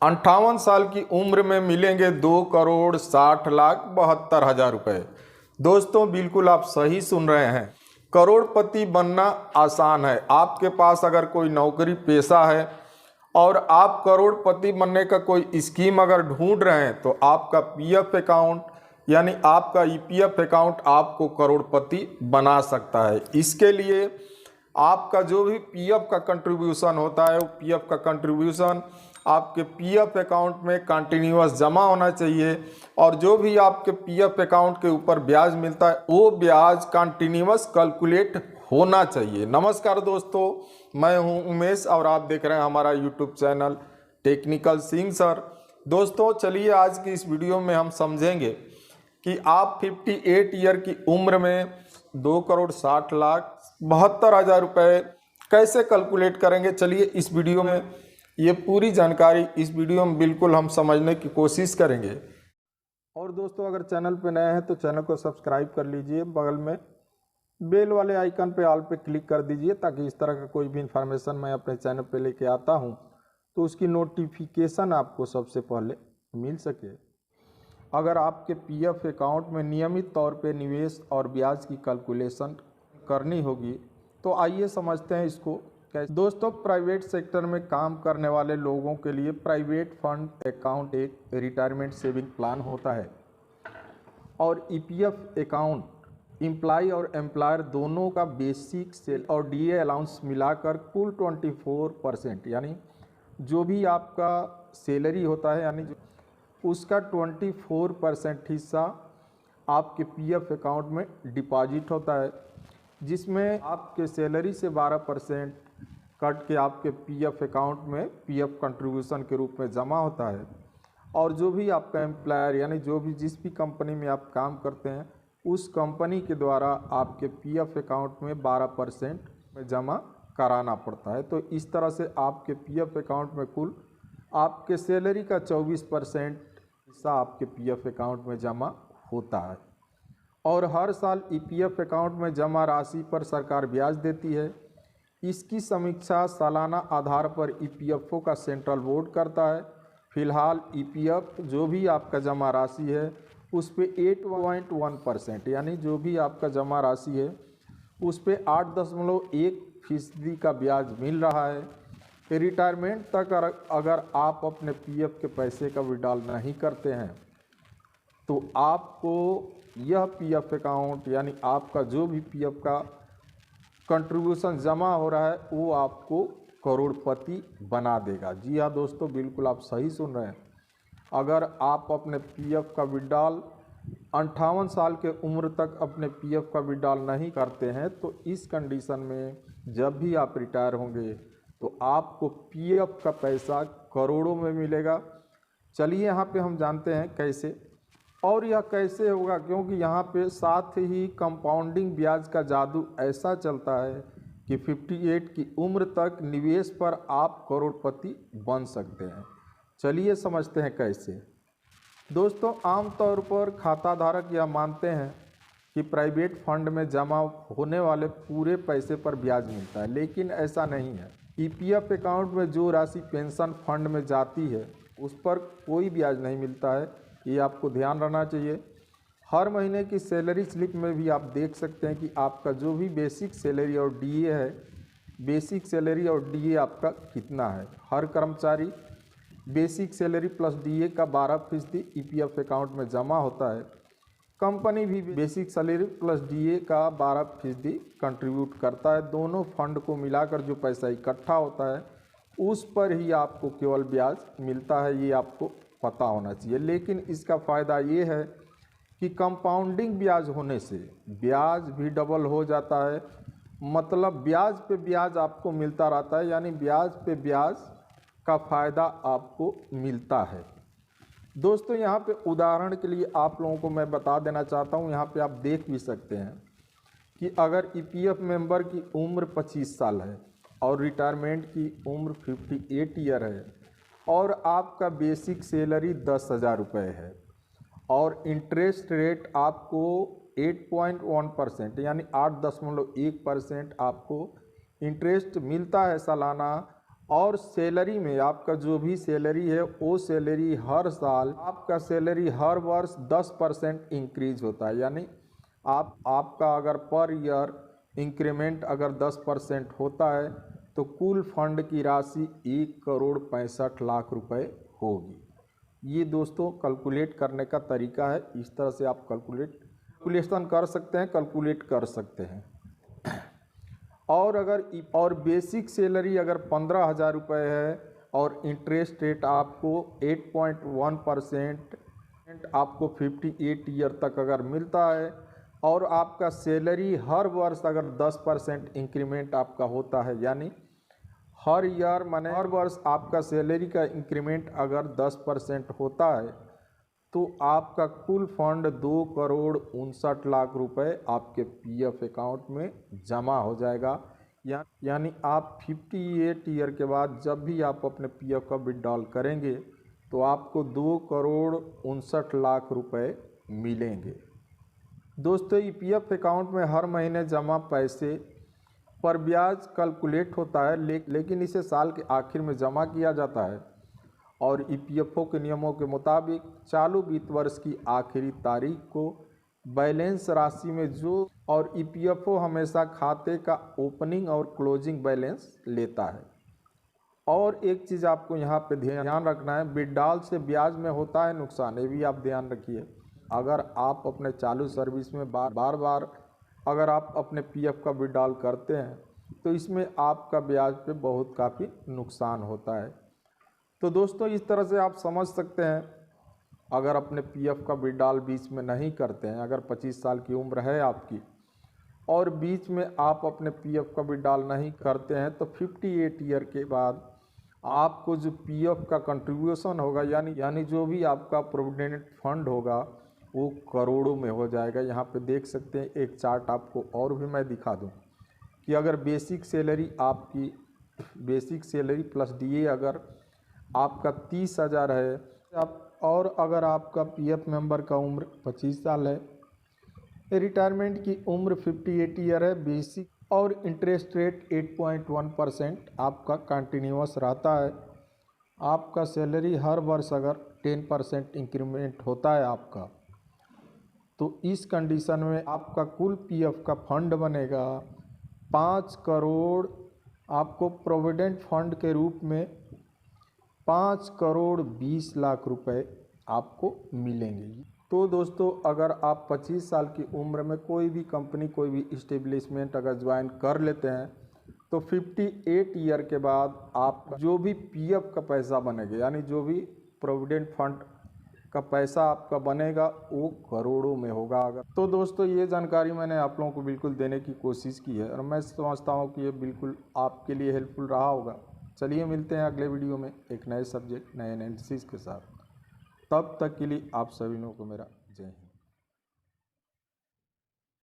58 साल की उम्र में मिलेंगे 2,60,72,000 रुपए। दोस्तों बिल्कुल आप सही सुन रहे हैं। करोड़पति बनना आसान है। आपके पास अगर कोई नौकरी पेशा है और आप करोड़पति बनने का कोई स्कीम अगर ढूंढ रहे हैं तो आपका पीएफ अकाउंट यानी आपका ईपीएफ अकाउंट आपको करोड़पति बना सकता है। इसके लिए आपका जो भी पीएफ का कंट्रीब्यूशन होता है वो पीएफ का कंट्रीब्यूशन आपके पीएफ अकाउंट में कंटिन्यूअस जमा होना चाहिए और जो भी आपके पीएफ अकाउंट के ऊपर ब्याज मिलता है वो ब्याज कंटिन्यूअस कैलकुलेट होना चाहिए। नमस्कार दोस्तों, मैं हूं उमेश और आप देख रहे हैं हमारा YouTube channel technical Singh sir. दोस्तों चलिए आज की इस वीडियो में हम समझेंगे कि आप 58 ईयर की उम्र में 2,60,72,000 रुपये कैसे कैलकुलेट करेंगे। चलिए इस वीडियो में ये पूरी जानकारी इस वीडियो में बिल्कुल हम समझने की कोशिश करेंगे। और दोस्तों अगर चैनल पे नए हैं तो चैनल को सब्सक्राइब कर लीजिए, बगल में बेल वाले आइकन पे ऑल पे क्लिक कर दीजिए ताकि इस तरह का कोई भी इंफॉर्मेशन मैं अपने चैनल पे लेके आता हूँ तो उसकी नोटिफिकेशन आपको सबसे पहले मिल सके। अगर आपके पीएफ अकाउंट में नियमित तौर पे निवेश और ब्याज की कैलकुलेशन करनी होगी तो आइए समझते हैं इसको कैसे। दोस्तों प्राइवेट सेक्टर में काम करने वाले लोगों के लिए प्राइवेट फंड अकाउंट एक रिटायरमेंट सेविंग प्लान होता है और ईपीएफ अकाउंट एम्प्लॉय और एम्प्लॉयर दोनों का बेसिक सेल और डीए अलाउंस मिलाकर कुल 24% यानी जो भी आपका सैलरी होता है यानी उसका 24% हिस्सा आपके पीएफ अकाउंट में डिपॉजिट होता है, जिसमें आपके सैलरी से 12% कट के आपके पीएफ अकाउंट में पीएफ कंट्रीब्यूशन के रूप में जमा होता है। और जो भी आपका एम्प्लॉयर यानी जो भी जिस भी कंपनी में आप काम करते हैं उस कंपनी के द्वारा आपके पीएफ अकाउंट में 12% में जमा कराना पड़ता है। तो इस तरह से आपके पीएफ अकाउंट में कुल आपके सैलरी का 24% हिस्सा आपके पीएफ अकाउंट में जमा होता है। और हर साल ईपीएफ अकाउंट में जमा राशि पर सरकार ब्याज देती है। इसकी समीक्षा सालाना आधार पर ईपीएफओ का सेंट्रल बोर्ड करता है। फिलहाल ईपीएफ जो भी आपका जमा राशि है उस पे 8.1% यानी जो भी आपका जमा राशि है उस पे 8.1% का ब्याज मिल रहा है। रिटायरमेंट तक अगर आप अपने पीएफ के पैसे का विड्रॉल नहीं करते हैं तो आपको यह पीएफ अकाउंट यानी आपका जो भी पीएफ का कंट्रीब्यूशन जमा हो रहा है वो आपको करोड़पति बना देगा। जी हाँ दोस्तों, बिल्कुल आप सही सुन रहे हैं। अगर आप अपने पीएफ का विड्रॉल 58 साल के उम्र तक अपने पीएफ का विड्रॉल नहीं करते हैं तो इस कंडीशन में जब भी आप रिटायर होंगे तो आपको पीएफ का पैसा करोड़ों में मिलेगा। चलिए यहाँ पे हम जानते हैं कैसे और यह कैसे होगा, क्योंकि यहाँ पे साथ ही कंपाउंडिंग ब्याज का जादू ऐसा चलता है कि 58 की उम्र तक निवेश पर आप करोड़पति बन सकते हैं। चलिए समझते हैं कैसे। दोस्तों आमतौर पर खाता धारक यह मानते हैं कि प्राइवेट फंड में जमा होने वाले पूरे पैसे पर ब्याज मिलता है, लेकिन ऐसा नहीं है। ईपीएफ अकाउंट में जो राशि पेंशन फंड में जाती है उस पर कोई ब्याज नहीं मिलता है, ये आपको ध्यान रखना चाहिए। हर महीने की सैलरी स्लिप में भी आप देख सकते हैं कि आपका जो भी बेसिक सैलरी और डीए है, बेसिक सैलरी और डीए आपका कितना है। हर कर्मचारी बेसिक सैलरी प्लस डीए का 12% ईपीएफ अकाउंट में जमा होता है। कंपनी भी बेसिक सैलरी प्लस डीए का 12% कंट्रीब्यूट करता है। दोनों फंड को मिलाकर जो पैसा इकट्ठा होता है उस पर ही आपको केवल ब्याज मिलता है, ये आपको पता होना चाहिए। लेकिन इसका फ़ायदा ये है कि कंपाउंडिंग ब्याज होने से ब्याज भी डबल हो जाता है, मतलब ब्याज पे ब्याज आपको मिलता रहता है, यानी ब्याज पे ब्याज का फ़ायदा आपको मिलता है। दोस्तों यहाँ पे उदाहरण के लिए आप लोगों को मैं बता देना चाहता हूँ, यहाँ पे आप देख भी सकते हैं कि अगर ईपीएफ मेंबर की उम्र 25 साल है और रिटायरमेंट की उम्र 58 ईयर है और आपका बेसिक सैलरी 10,000 रुपये है और इंटरेस्ट रेट आपको 8.1% यानी 8.1% आपको इंटरेस्ट मिलता है सालाना और सैलरी में आपका जो भी सैलरी है वो सैलरी हर साल आपका सैलरी हर वर्ष 10% इंक्रीज होता है। यानी आपका अगर पर ईयर इंक्रीमेंट अगर 10% होता है तो कुल फंड की राशि 1,65,00,000 रुपये होगी। ये दोस्तों कैलकुलेट करने का तरीका है, इस तरह से आप कैलकुलेशन कर सकते हैं, कैलकुलेट कर सकते हैं। और बेसिक सैलरी अगर 15,000 रुपये है और इंटरेस्ट रेट आपको 8.1% आपको 58 ईयर तक अगर मिलता है और आपका सैलरी हर वर्ष अगर 10% इंक्रीमेंट आपका होता है, यानी हर ईयर माने हर वर्ष आपका सैलरी का इंक्रीमेंट अगर 10% होता है तो आपका कुल फंड 2,59,00,000 रुपये आपके पीएफ अकाउंट में जमा हो जाएगा। यानी आप 58 ईयर के बाद जब भी आप अपने पीएफ का विड्रॉल करेंगे तो आपको 2,59,00,000 रुपये मिलेंगे। दोस्तों ईपीएफ अकाउंट में हर महीने जमा पैसे पर ब्याज कैलकुलेट होता है, लेकिन इसे साल के आखिर में जमा किया जाता है और ईपीएफओ के नियमों के मुताबिक चालू वित्त वर्ष की आखिरी तारीख को बैलेंस राशि में जो और ईपीएफओ हमेशा खाते का ओपनिंग और क्लोजिंग बैलेंस लेता है। और एक चीज़ आपको यहाँ पे ध्यान रखना है, विड्रॉल से ब्याज में होता है नुकसान, ये भी आप ध्यान रखिए। अगर आप अपने चालू सर्विस में बार बार अगर आप अपने पीएफ का विड्रॉल करते हैं तो इसमें आपका ब्याज पे बहुत काफ़ी नुकसान होता है। तो दोस्तों इस तरह से आप समझ सकते हैं, अगर अपने पीएफ का विड्रॉल बीच में नहीं करते हैं, अगर 25 साल की उम्र है आपकी और बीच में आप अपने पीएफ का विड्रॉल नहीं करते हैं तो 58 ईयर के बाद आपको जो पीएफ का कंट्रीब्यूशन होगा यानी जो भी आपका प्रोविडेंट फंड होगा वो करोड़ों में हो जाएगा। यहाँ पे देख सकते हैं एक चार्ट आपको और भी मैं दिखा दूँ कि अगर बेसिक सैलरी आपकी बेसिक सैलरी प्लस डीए अगर आपका 30,000 है और अगर आपका पीएफ मेंबर का उम्र 25 साल है, रिटायरमेंट की उम्र 58 ईयर है, बेसिक और इंटरेस्ट रेट 8.1% आपका कंटिन्यूअस रहता है। आपका सैलरी हर वर्ष अगर 10% इंक्रीमेंट होता है आपका, तो इस कंडीशन में आपका कुल पीएफ का फंड बनेगा 5 करोड़। आपको प्रोविडेंट फंड के रूप में 5,20,00,000 रुपये आपको मिलेंगे। तो दोस्तों अगर आप 25 साल की उम्र में कोई भी कंपनी कोई भी इस्टेब्लिशमेंट अगर ज्वाइन कर लेते हैं तो 58 ईयर के बाद आप जो भी पीएफ का पैसा बनेगा यानी जो भी प्रोविडेंट फंड का पैसा आपका बनेगा वो करोड़ों में होगा। अगर तो दोस्तों ये जानकारी मैंने आप लोगों को बिल्कुल देने की कोशिश की है और मैं समझता हूँ कि ये बिल्कुल आपके लिए हेल्पफुल रहा होगा। चलिए मिलते हैं अगले वीडियो में एक नए सब्जेक्ट नए एनालिसिस के साथ। तब तक के लिए आप सभी लोगों को मेरा जय हिंद।